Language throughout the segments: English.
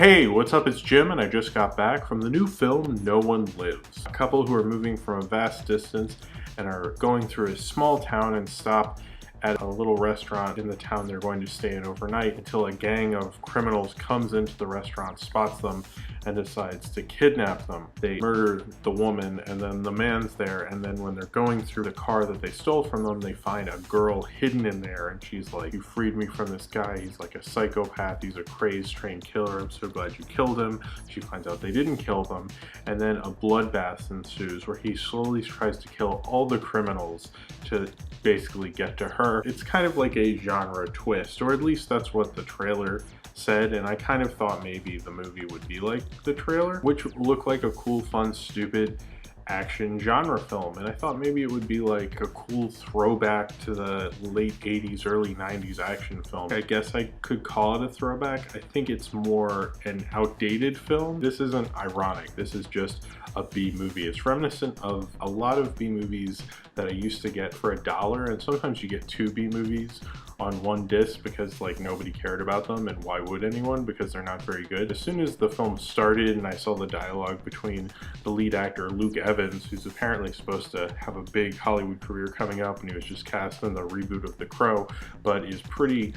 Hey, what's up? It's Jim, and I just got back from the new film No One Lives. A couple who are moving from a vast distance and are going through a small town and stop at a little restaurant in the town they're going to stay in overnight until a gang of criminals comes into the restaurant, spots them, and decides to kidnap them. They murder the woman, and then the man's there, and then when they're going through the car that they stole from them, they find a girl hidden in there, and she's like, "You freed me from this guy. He's like a psychopath. He's a crazed trained killer. I'm so glad you killed him." She finds out they didn't kill them, and then a bloodbath ensues where he slowly tries to kill all the criminals to basically get to her. It's kind of like a genre twist, or at least that's what the trailer said, and I kind of thought maybe the movie would be like the trailer, which looked like a cool, fun, stupid action genre film, and I thought maybe it would be like a cool throwback to the late 80s, early 90s action film. I guess I could call it a throwback. I think it's more an outdated film. This isn't ironic. This is just a B movie. It's reminiscent of a lot of B movies that I used to get for $1, and sometimes you get 2 B movies on one disc because like nobody cared about them, and why would anyone, because they're not very good. As soon as the film started and I saw the dialogue between the lead actor Luke Evans, who's apparently supposed to have a big Hollywood career coming up, and he was just cast in the reboot of The Crow, but is pretty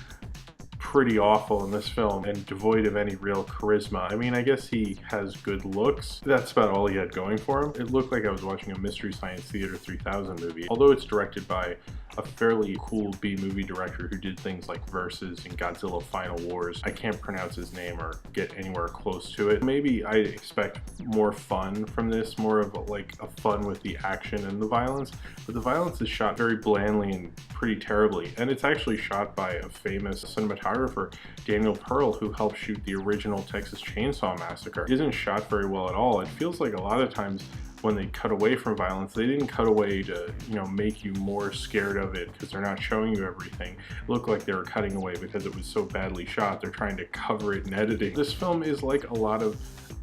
awful in this film and devoid of any real charisma. I mean, I guess he has good looks. That's about all he had going for him. It looked like I was watching a Mystery Science Theater 3000 movie. Although it's directed by a fairly cool B-movie director who did things like Versus and Godzilla Final Wars. I can't pronounce his name or get anywhere close to it. Maybe I expect more fun from this, more of a fun with the action and the violence, but the violence is shot very blandly and pretty terribly, and it's actually shot by a famous cinematographer, Daniel Pearl, who helped shoot the original Texas Chainsaw Massacre. It isn't shot very well at all. It feels like a lot of times when they cut away from violence, they didn't cut away to, make you more scared of it because they're not showing you everything. It looked like they were cutting away because it was so badly shot. They're trying to cover it in editing. This film is like a lot of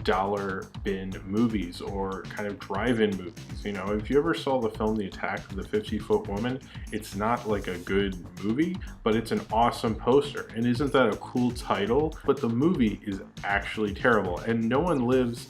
dollar bin movies or kind of drive-in movies. If you ever saw the film The Attack of the 50-Foot Woman, it's not like a good movie, but it's an awesome poster. And isn't that a cool title? But the movie is actually terrible, and No One Lives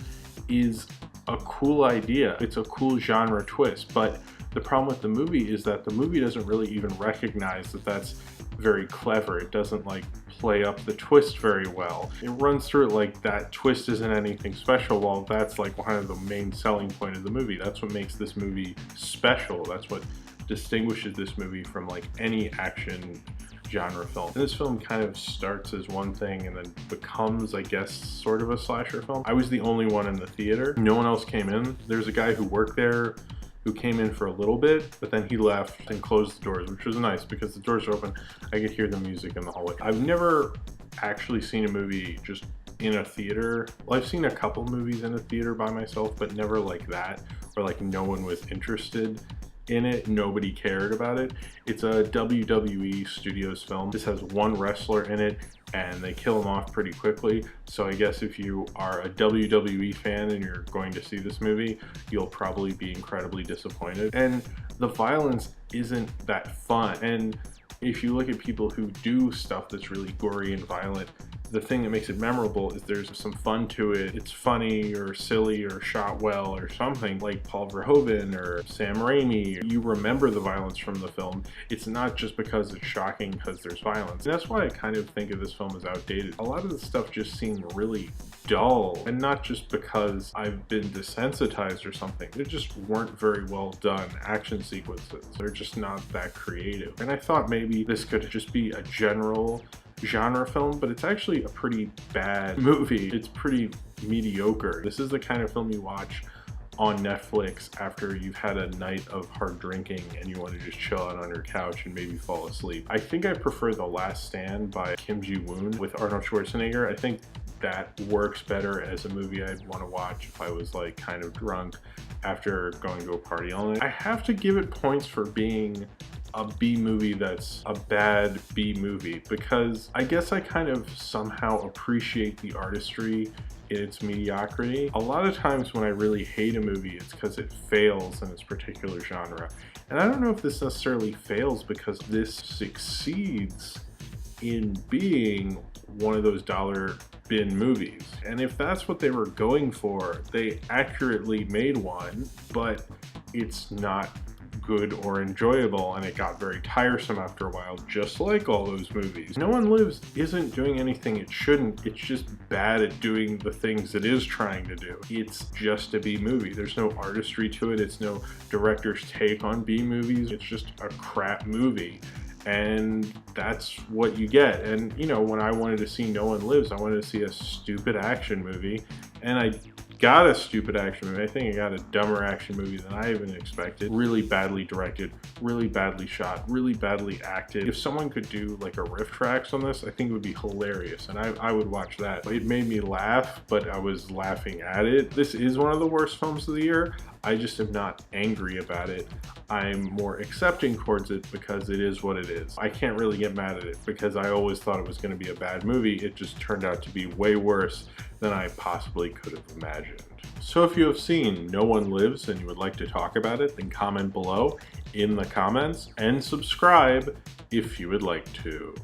is a cool idea. It's a cool genre twist, but the problem with the movie is that the movie doesn't really even recognize that that's very clever. It doesn't play up the twist very well. It runs through it like that twist isn't anything special, while that's one of the main selling point of the movie. That's what makes this movie special. That's what distinguishes this movie from any action genre film. And this film kind of starts as one thing and then becomes, I guess, sort of a slasher film. I was the only one in the theater. No one else came in. There's a guy who worked there who came in for a little bit, but then he left and closed the doors, which was nice because the doors are open. I could hear the music in the hallway. I've never actually seen a movie just in a theater. Well, I've seen a couple movies in a theater by myself, but never like that, where no one was interested in it, nobody cared about it. It's a WWE Studios film. This has one wrestler in it, and they kill him off pretty quickly. So I guess if you are a WWE fan and you're going to see this movie, you'll probably be incredibly disappointed. And the violence isn't that fun. And if you look at people who do stuff that's really gory and violent, the thing that makes it memorable is there's some fun to it. It's funny or silly or shot well or something, like Paul Verhoeven or Sam Raimi. You remember the violence from the film. It's not just because it's shocking because there's violence. And that's why I kind of think of this film as outdated. A lot of the stuff just seemed really dull, and not just because I've been desensitized or something. They just weren't very well done action sequences. They're just not that creative. And I thought maybe this could just be a general genre film, but it's actually a pretty bad movie. It's pretty mediocre. This is the kind of film you watch on Netflix after you've had a night of hard drinking and you want to just chill out on your couch and maybe fall asleep. I think I prefer The Last Stand by Kim Ji-woon with Arnold Schwarzenegger. I think that works better as a movie I'd want to watch if I was kind of drunk after going to a party all night. I have to give it points for being a B movie that's a bad B movie, because I guess I kind of somehow appreciate the artistry in its mediocrity. A lot of times when I really hate a movie, it's because it fails in its particular genre. And I don't know if this necessarily fails because this succeeds in being one of those dollar bin movies. And if that's what they were going for, they accurately made one, but it's not good or enjoyable, and it got very tiresome after a while, just like all those movies. No One Lives isn't doing anything it shouldn't, it's just bad at doing the things it is trying to do. It's just a B movie. There's no artistry to it, it's no director's take on B movies, it's just a crap movie. And that's what you get. And you know, when I wanted to see No One Lives, I wanted to see a stupid action movie, and I got a stupid action movie. I think I got a dumber action movie than I even expected. Really badly directed, really badly shot, really badly acted. If someone could do like a riff tracks on this, I think it would be hilarious, and I would watch that. It made me laugh, but I was laughing at it. This is one of the worst films of the year. I just am not angry about it. I'm more accepting towards it because it is what it is. I can't really get mad at it because I always thought it was going to be a bad movie. It just turned out to be way worse than I possibly could have imagined. So if you have seen No One Lives and you would like to talk about it, then comment below in the comments and subscribe if you would like to.